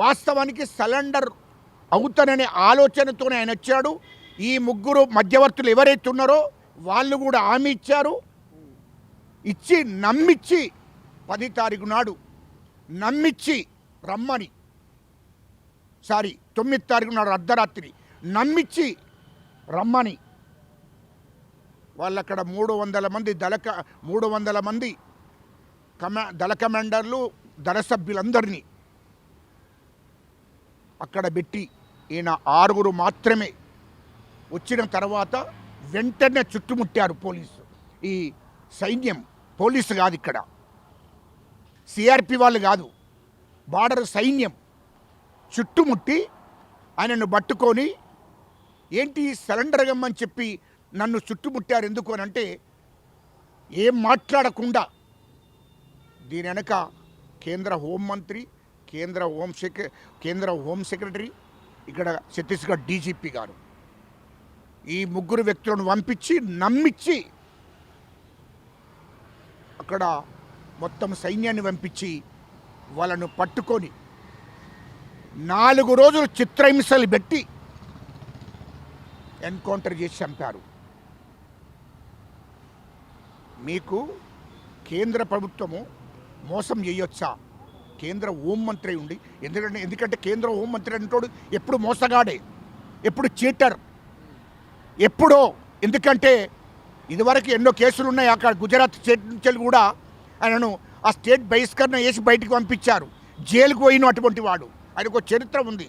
వాస్తవానికి సరెండర్ అవుతాననే ఆలోచనతోనే ఆయన వచ్చాడు. ఈ ముగ్గురు మధ్యవర్తులు ఎవరైతే ఉన్నారో వాళ్ళు కూడా హామీ ఇచ్చారు. ఇచ్చి నమ్మిచ్చి 10 తారీఖు నాడు నమ్మిచ్చి రమ్మని, 9 తారీఖు నాడు అర్ధరాత్రి నమ్మిచ్చి రమ్మని వాళ్ళక్కడ 300 మంది 300 మంది దళ కమాండర్లు దళ సభ్యులందరినీ అక్కడ పెట్టి ఈయన 6 మాత్రమే వచ్చిన తర్వాత వెంటనే చుట్టుముట్టారు పోలీసు. ఈ సైన్యం, పోలీసు కాదు, ఇక్కడ సిఆర్పి వాళ్ళు కాదు, బార్డర్ సైన్యం చుట్టుముట్టి ఆయనను పట్టుకొని ఏంటి సరెండర్ గమ్మని చెప్పి నన్ను చుట్టుముట్టారు ఎందుకు అని అంటే ఏం మాట్లాడకుండా దీని వెనక కేంద్ర హోంమంత్రి, కేంద్ర హోం సెక్రటరీ, ఇక్కడ ఛత్తీస్గఢ్ డీజీపీ గారు ఈ ముగ్గురు వ్యక్తులను పంపించి నమ్మించి అక్కడ మొత్తం సైన్యాన్ని పంపించి వాళ్ళను పట్టుకొని 4 రోజులు చిత్రహింసలు పెట్టి ఎన్కౌంటర్ చేసి చంపారు. మీకు కేంద్ర ప్రభుత్వము మోసం చేయొచ్చా? కేంద్ర హోంమంత్రి ఉండి, ఎందుకంటే కేంద్ర హోంమంత్రి అంటోడు ఎప్పుడు మోసగాడే, ఎప్పుడు చీటర్, ఎప్పుడో. ఎందుకంటే ఇదివరకు ఎన్నో కేసులు ఉన్నాయి. అక్కడ గుజరాత్ స్టేట్ నుంచి కూడా ఆయనను ఆ స్టేట్ బహిష్కరణ చేసి బయటికి పంపించారు, జైలుకు పోయిన అటువంటి వాడు. ఆయనకు చరిత్ర ఉంది.